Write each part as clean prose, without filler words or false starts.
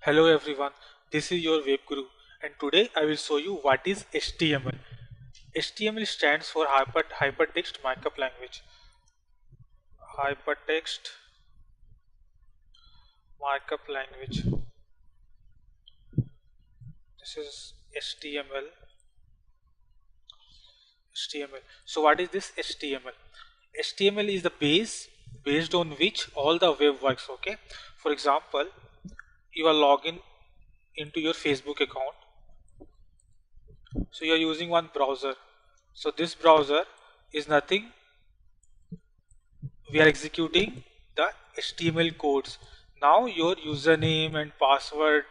Hello everyone, this is your web guru and today I will show you what is HTML. HTML stands for Hypertext Markup Language. Hypertext Markup Language. This is HTML. HTML. So what is this HTML? HTML is the base based on which all the web works. Okay. For example, you are logging into your Facebook account. So you are using one browser. So this browser is nothing, we are executing the HTML codes. Now your username and password,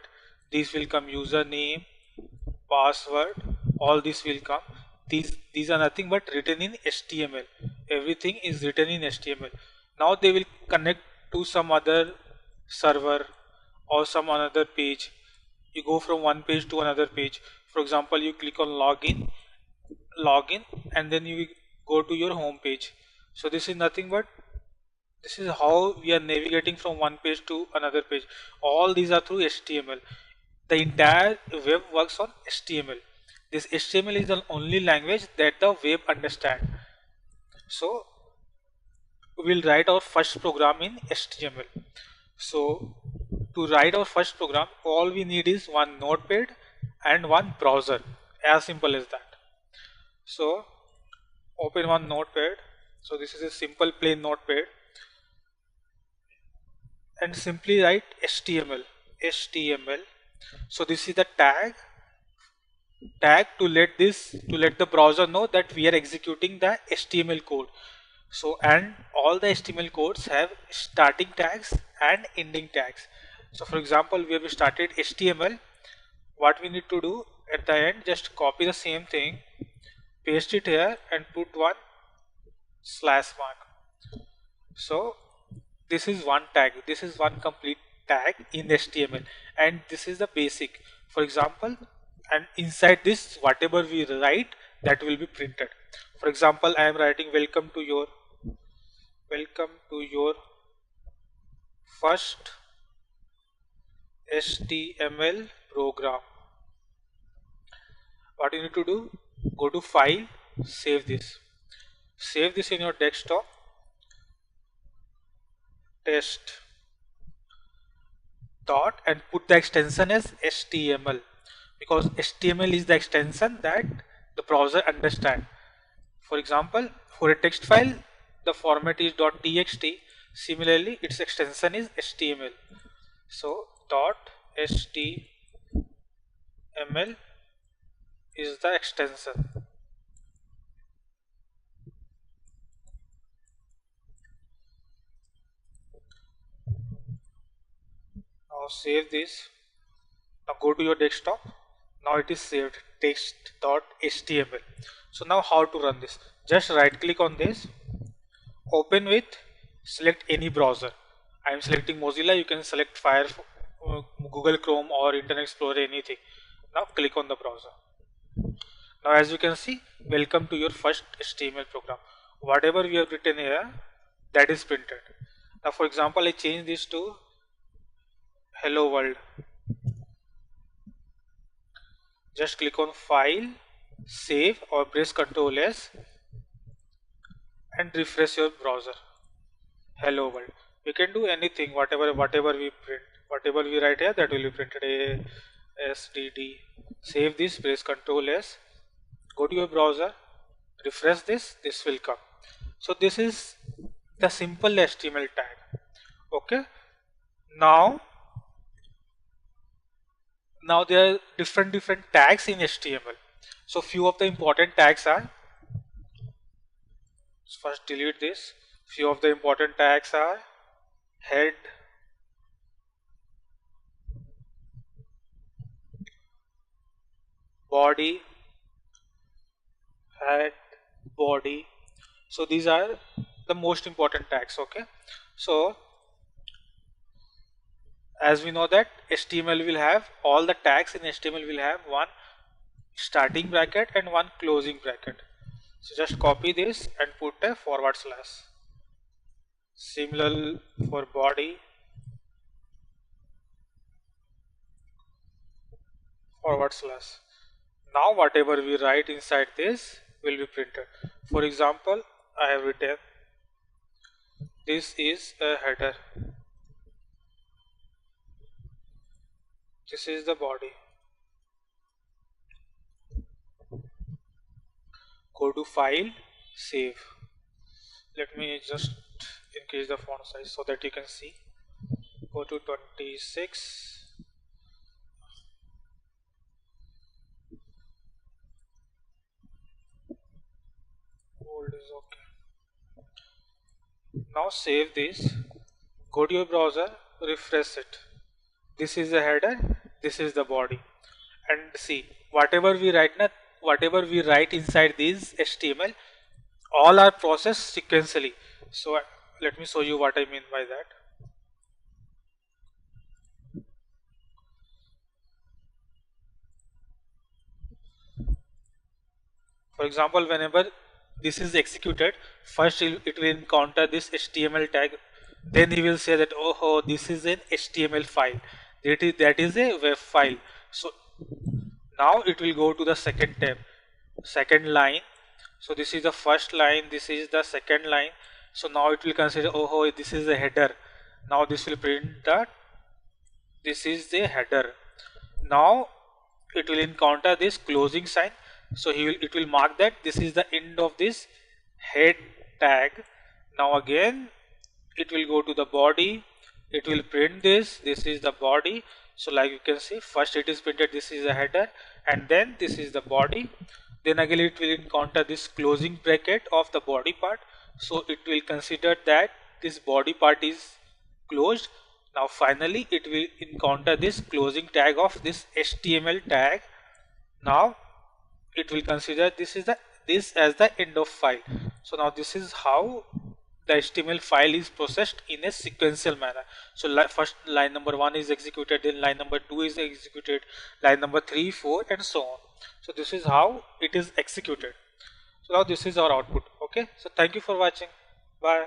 this will come username, password, all this will come. These are nothing but written in HTML. Everything is written in HTML. Now they will connect to some other server or some another page. You go from one page to another page. For example, you click on login, and then you go to your home page. So this is how we are navigating from one page to another page. All these are through HTML. The entire web works on HTML. This HTML is the only language that the web understands. So we'll write our first program in HTML. So to write our first program, all we need is one notepad and one browser. As simple as that. So open one notepad. So this is a simple plain notepad and simply write HTML. So this is the tag to let the browser know that we are executing the HTML code. So and all the HTML codes have starting tags and ending tags. So for example, we have started HTML. What we need to do at the end, just copy the same thing, paste it here and put one slash mark. So this is one tag, this is one complete tag in HTML, and this is the basic. For example, and inside this whatever we write, that will be printed. For example, I am writing welcome to your first HTML program. What you need to do, go to file, save this in your desktop, test dot, and put the extension as HTML, because HTML is the extension that the browser understand. For example, for a text file, the format is .txt. Similarly, its extension is HTML. So .html is the extension. Now save this. Now go to your desktop. Now it is saved, text.html. So now how to run this? Just right click on this, open with, select any browser. I am selecting Mozilla. You can select Firefox, Google Chrome or Internet Explorer, anything. Now click on the browser. Now as you can see, welcome to your first HTML program. Whatever we have written here, that is printed. Now for example, I change this to hello world. Just click on file, save, or press Ctrl S and refresh your browser. Hello world. We can do anything, whatever we print, whatever we write here, that will be printed. ASDD. Save this, press Ctrl S, go to your browser, refresh this will come. So this is the simple HTML tag. Okay. Now there are different tags in HTML. So few of the important tags are, first delete this. Few of the important tags are head, body, head, body. So these are the most important tags. Okay. So as we know that HTML will have, all the tags in HTML will have one starting bracket and one closing bracket. So just copy this and put a forward slash. Similar for body, forward slash. Now whatever we write inside this will be printed. For example, I have written this is a header, this is the body. Go to file, save. Let me just increase the font size so that you can see. Go to 26. Bold is okay. Now save this. Go to your browser, refresh it. This is the header, this is the body. And see, whatever we write inside this HTML, all are processed sequentially. So let me show you what I mean by that. For example, whenever this is executed, first it will encounter this HTML tag, then he will say that, oh, this is an HTML file, that is a web file. So now it will go to the second tab, second line. So this is the first line, this is the second line. So now it will consider, oh, this is a header. Now this will print that this is the header. Now it will encounter this closing sign. So it will mark that this is the end of this head tag. Now again it will go to the body, it will print this is the body. So like you can see, first it is printed this is the header, and then this is the body. Then again it will encounter this closing bracket of the body part. So it will consider that this body part is closed. Now finally it will encounter this closing tag of this HTML tag. Now it will consider this as the end of file. So now this is how the HTML file is processed in a sequential manner. So first line number 1 is executed, then line number 2 is executed, line number 3, 4 and so on. So this is how it is executed. So now this is our output. Okay, so thank you for watching. Bye.